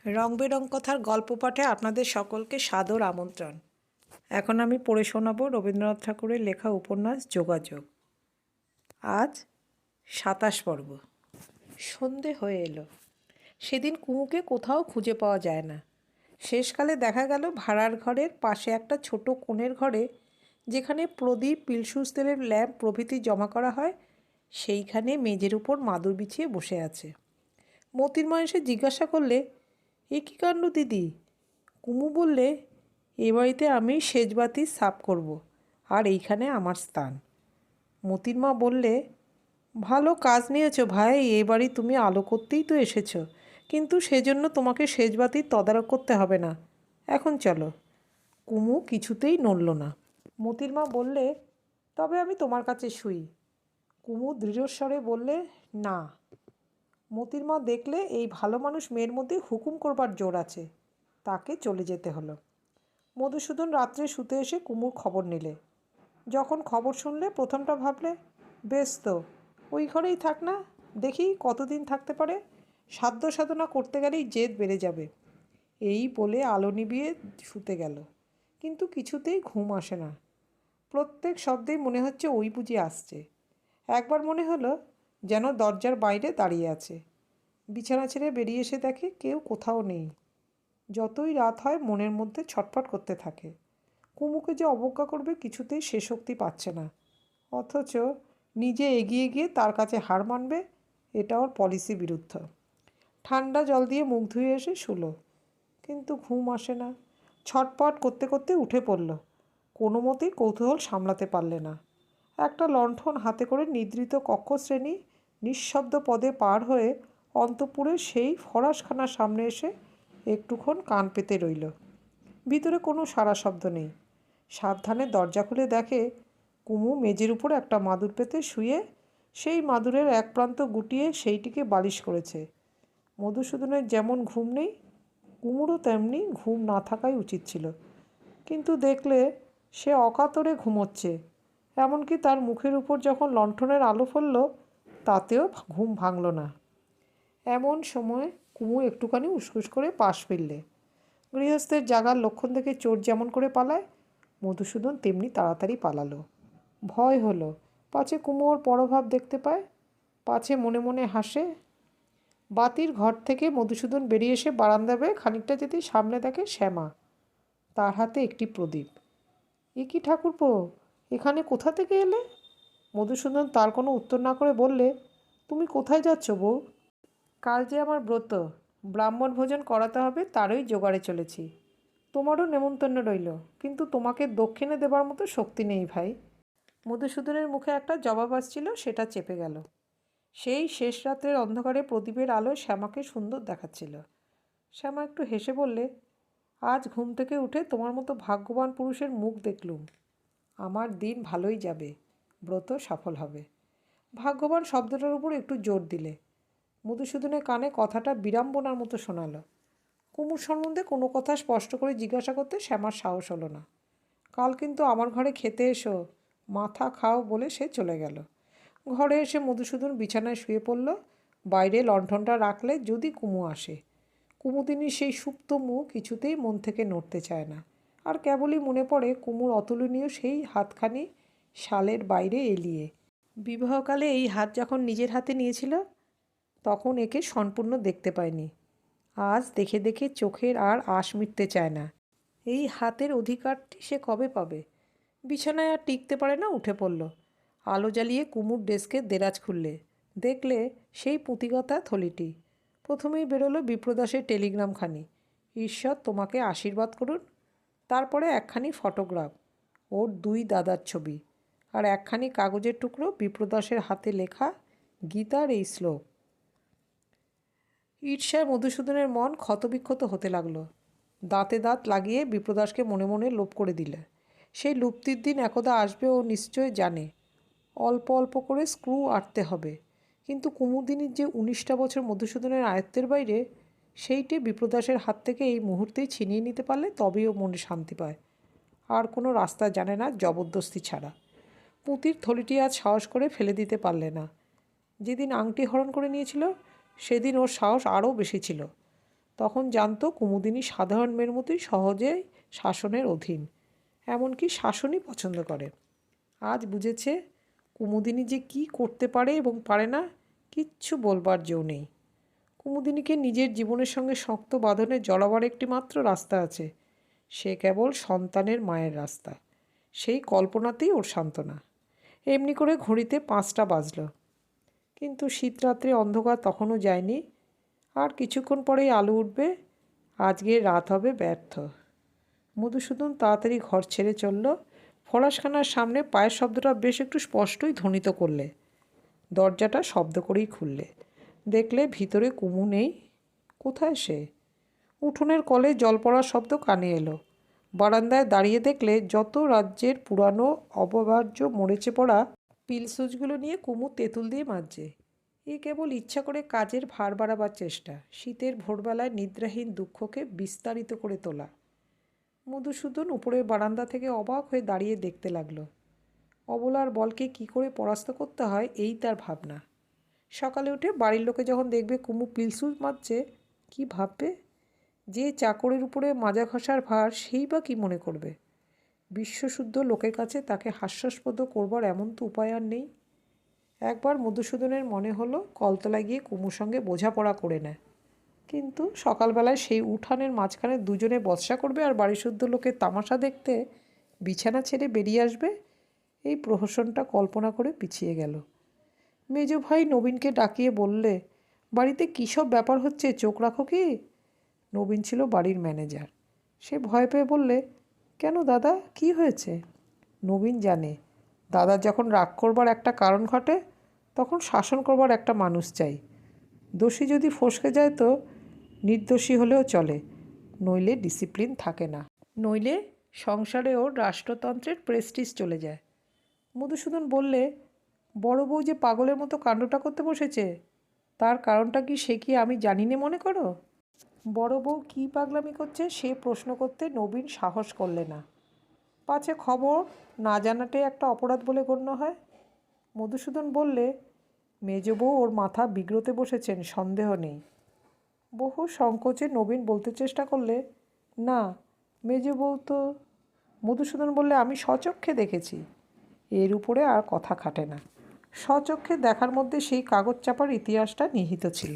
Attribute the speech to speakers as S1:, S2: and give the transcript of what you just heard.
S1: রং বেরং কথার গল্প পাঠে আপনাদের সকলকে সাদর আমন্ত্রণ। এখন আমি পড়ে শোনাব রবীন্দ্রনাথ ঠাকুরের লেখা উপন্যাস যোগাযোগ। আজ ২৭ পর্ব। সন্ধে হয়ে এলো। সেদিন কুমুকে কোথাও খুঁজে পাওয়া যায় না। শেষকালে দেখা গেল ভাড়ার ঘরের পাশে একটা ছোট কোণের ঘরে, যেখানে প্রদীপ, পিলসুস তেলের ল্যাম্প প্রভৃতি জমা করা হয়, সেইখানে মেঝের উপর মাদুর বিছিয়ে বসে আছে। মতির মা এসে জিজ্ঞাসা করলে, এ কী কাণ্ড দিদি? কুমু বললে, এ বাড়িতে আমি সেজবাতি সাফ করব, আর এইখানে আমার স্থান। মতির মা বললে, ভালো কাজ নিয়েছো ভাই, এ বাড়ি তুমি আলো করতেই তো এসেছো, কিন্তু সেজন্য তোমাকে সেজবাতির তদারক করতে হবে না। এখন চলো। কুমু কিছুতেই নড়ল না। মতির মা বললে, তবে আমি তোমার কাছে শুই। কুমু দৃঢ়স্বরে বললে, না। মতির মা দেখলে এই ভালো মানুষ মেয়ের মধ্যে হুকুম করবার জোর আছে। তাকে চলে যেতে হলো। মধুসূদন রাত্রে শুতে এসে কুমুর খবর নিলে। যখন খবর শুনলে প্রথমটা ভাবলে, বেশ তো, ওই ঘরেই থাক না, দেখি কতদিন থাকতে পারে। সাধ্য সাধনা করতে গেলেই জেদ বেড়ে যাবে। এই বলে আলো নিভিয়ে শুতে গেল। কিন্তু কিছুতেই ঘুম আসে না। প্রত্যেক শব্দেই মনে হচ্ছে ওই বুঝি আসছে। একবার মনে হলো যেন দরজার বাইরে দাঁড়িয়ে আছে। বিছানা ছেড়ে বেরিয়ে এসে দেখে কেউ কোথাও নেই। যতই রাত হয় মনের মধ্যে ছটফট করতে থাকে। কুমুকে যে অবজ্ঞা করবে কিছুতেই সে শক্তি পাচ্ছে না, অথচ নিজে এগিয়ে গিয়ে তার কাছে হার মানবে, এটা ওর পলিসি বিরুদ্ধ। ঠান্ডা জল দিয়ে মুখ ধুয়ে এসে শুলো, কিন্তু ঘুম আসে না। ছটপট করতে করতে উঠে পড়ল। কোনো মতেই কৌতূহল সামলাতে পারলে না। একটা লণ্ঠন হাতে করে নিদ্রিত কক্ষশ্রেণী নিঃশব্দ পদে পার হয়ে অন্তঃপুরের সেই ফরাসখানার সামনে এসে একটুক্ষণ কান পেতে রইল। ভিতরে কোনো সাড়া শব্দ নেই। সাবধানে দরজা খুলে দেখে কুমু মেঝের উপর একটা মাদুর পেতে শুয়ে সেই মাদুরের এক প্রান্ত গুটিয়ে সেইটিকে বালিশ করেছে। মধুসূদনের যেমন ঘুম নেই, কুমুরও তেমনি ঘুম না থাকাই উচিত ছিল, কিন্তু দেখলে সে অকাতরে ঘুমোচ্ছে। এমনকি তার মুখের উপর যখন লণ্ঠনের আলো ফেলল, তাতেও ঘুম ভাঙল না। এমন সময় কুমু একটুখানি উসকুস করে পাশ ফিরলে। গৃহস্থের জাগার লক্ষণ দেখে চোর যেমন করে পালায়, মধুসূদন তেমনি তাড়াতাড়ি পালালো। ভয় হলো পাছে কুমু ওর পরভাব দেখতে পায়, পাছে মনে মনে হাসে। বাতির ঘর থেকে মধুসূদন বেরিয়ে এসে বারান্দা বেয়ে খানিকটা যেতেই সামনে দেখে শ্যামা, তার হাতে একটি প্রদীপ। এ কি ঠাকুরপো, এখানে কোথা থেকে এলে? মধুসূদন তার কোনো উত্তর না করে বললে, তুমি কোথায় যাচ্ছ বউ? কাল যে আমার ব্রত, ব্রাহ্মণ ভোজন করাতে হবে, তারই জোগাড়ে চলেছি। তোমারও নেমন্তন্ন রইল, কিন্তু তোমাকে দক্ষিণে দেবার মতো শক্তি নেই ভাই। মধুসূদনের মুখে একটা জবাব আসছিল, সেটা চেপে গেল। সেই শেষ রাত্রের অন্ধকারে প্রদীপের আলো শ্যামাকে সুন্দর দেখাচ্ছিল। শ্যামা একটু হেসে বললে, আজ ঘুম থেকে উঠে তোমার মতো ভাগ্যবান পুরুষের মুখ দেখলুম। আমার দিন ভালোই যাবে, ব্রত সফল হবে। ভাগ্যবান শব্দটার উপর একটু জোর দিলে। মধুসূদনের কানে কথাটা বিড়ম্বনার মতো শোনালো। কুমুর সম্বন্ধে কোনো কথা স্পষ্ট করে জিজ্ঞাসা করতে শ্যামার সাহস হলো না। কাল কিন্তু আমার ঘরে খেতে এসো, মাথা খাও বলে সে চলে গেল। ঘরে এসে মধুসূদন বিছানায় শুয়ে পড়ল। বাইরে লণ্ঠনটা রাখলে যদি কুমু আসে। কুমুদিনীর সেই সুপ্ত মুখ কিছুতেই মন থেকে নড়তে চায় না। আর কেবলই মনে পড়ে কুমুর অতুলনীয় সেই হাতখানি শালের বাইরে এলিয়ে। বিবাহকালে এই হাত যখন নিজের হাতে নিয়েছিল, তখন একে সম্পূর্ণ দেখতে পায়নি। আজ দেখে দেখে চোখের আর আশ মিটতে চায় না। এই হাতের অধিকারটি সে কবে পাবে? বিছানায় আর টিকতে পারে না, উঠে পড়ল। আলো জ্বালিয়ে কুমুর ডেস্কের দেরাজ খুললে দেখলে সেই পুঁতিগাঁথা থলিটি। প্রথমেই বেরোলো বিপ্রদাসের টেলিগ্রামখানি, ঈশ্বর তোমাকে আশীর্বাদ করুন। তারপরে একখানি ফটোগ্রাফ, ওর দুই দাদার ছবি, আর একখানি কাগজের টুকরো বিপ্রদাসের হাতে লেখা গীতার এই শ্লোক। ঈর্ষায় মধুসূদনের মন ক্ষতবিক্ষত হতে লাগলো। দাঁতে দাঁত লাগিয়ে বিপ্রদাসকে মনে মনে লোপ করে দিলে। সেই লুপ্তির দিন একদা আসবে ও নিশ্চয় জানে। অল্প অল্প করে স্ক্রু আঁটতে হবে। কিন্তু কুমুদিনীর যে 19টা বছর মধুসূদনের আয়ত্তের বাইরে, সেইটে বিপ্রদাসের হাত থেকে এই মুহূর্তেই ছিনিয়ে নিতে পারলে তবেই ও মনে শান্তি পায়। আর কোনো রাস্তা জানে না জবরদস্তি ছাড়া। পুঁতির থলিটি আজ সাহস করে ফেলে দিতে পারলে না। যেদিন আংটি হরণ করে নিয়েছিল, সেদিন ওর সাহস আরও বেশি ছিল। তখন জানতো কুমুদিনী সাধারণ মেয়ের মতোই সহজেই শাসনের অধীন, এমনকি শাসনই পছন্দ করে। আজ বুঝেছে কুমুদিনী যে কী করতে পারে এবং পারে না কিচ্ছু বলবার জো নেই। কুমুদিনীকে নিজের জীবনের সঙ্গে শক্ত বাঁধনে জড়াবার একটি মাত্র রাস্তা আছে, সে কেবল সন্তানের মায়ের রাস্তা। সেই কল্পনাতেই ওর সান্ত্বনা। এমনি করে ঘড়িতে 5টা বাজল, কিন্তু শীতরাত্রে অন্ধকার তখনও যায়নি। আর কিছুক্ষণ পরেই আলো উঠবে, আজকের রাত হবে ব্যর্থ। মধুসূদন তাড়াতাড়ি ঘর ছেড়ে চলল। ফরাসখানার সামনে পায়ের শব্দটা বেশ একটু স্পষ্টই ধ্বনিত করলে। দরজাটা শব্দ করেই খুললে। দেখলে ভিতরে কুমু নেই। কোথায় সে? উঠোনের কলে জল পড়ার শব্দ কানে এলো। বারান্দায় দাঁড়িয়ে দেখলে যত রাজ্যের পুরানো অপবার্য মরেচে পড়া পিলসুজগুলো নিয়ে কুমু তেঁতুল দিয়ে মাজছে। এ কেবল ইচ্ছা করে কাজের ভার বাড়াবার চেষ্টা, শীতের ভোরবেলায় নিদ্রাহীন দুঃখকে বিস্তারিত করে তোলা। মধুসূদন উপরের বারান্দা থেকে অবাক হয়ে দাঁড়িয়ে দেখতে লাগলো। অবলার বলকে কি করে পরাস্ত করতে হয় এই তার ভাবনা। সকালে উঠে বাড়ির লোকে যখন দেখবে কুমু পিলসুজ মাজছে, কি ভাববে? যে চাকরের উপরে মাজা ঘষার ভার, সেই বা কী মনে করবে? বিশ্বশুদ্ধ লোকের কাছে তাকে হাস্যাস্পদ করবার এমন তো উপায় আর নেই। একবার মধুসূদনের মনে হলো কলতলায় গিয়ে কুমুর সঙ্গে বোঝাপড়া করে নেয়, কিন্তু সকালবেলায় সেই উঠানের মাঝখানে দুজনে বচসা করবে আর বাড়িশুদ্ধ লোকের তামাশা দেখতে বিছানা ছেড়ে বেরিয়ে আসবে, এই প্রহসনটা কল্পনা করে পিছিয়ে গেল। মেজ ভাই নবীনকে ডাকিয়ে বললে, বাড়িতে কী সব ব্যাপার হচ্ছে, চোখ রাখো কি? নবীন ছিল বাড়ির ম্যানেজার। সে ভয় পেয়ে বললে, কেন দাদা, কি হয়েছে? নবীন জানে দাদার যখন রাগ করবার একটা কারণ ঘটে, তখন শাসন করবার একটা মানুষ চাই। দোষী যদি ফসকে যায় তো নির্দোষী হলেও চলে, নইলে ডিসিপ্লিন থাকে না, নইলে সংসারেও রাষ্ট্রতন্ত্রের প্রেস্টিজ চলে যায়। মধুসূদন বললে, বড় বউ যে পাগলের মতো কাণ্ডটা করতে বসেছে, তার কারণটা কি সে কি আমি জানি না মনে করো? বড় বউ কী পাগলামি করছে সে প্রশ্ন করতে নবীন সাহস করলে না। পাছে খবর না জানাটাই একটা অপরাধ বলে গণ্য হয়। মধুসূদন বললে, মেজ বউ ওর মাথা বিগড়োতে বসেছেন, সন্দেহ নেই। বহু সংকোচে নবীন বলতে চেষ্টা করলে, না, মেজ বউ তো। মধুসূদন বললে, আমি স্বচক্ষে দেখেছি। এর উপরে আর কথা খাটে না। স্বচক্ষে দেখার মধ্যে সেই কাগজ চাপার ইতিহাসটা নিহিত ছিল।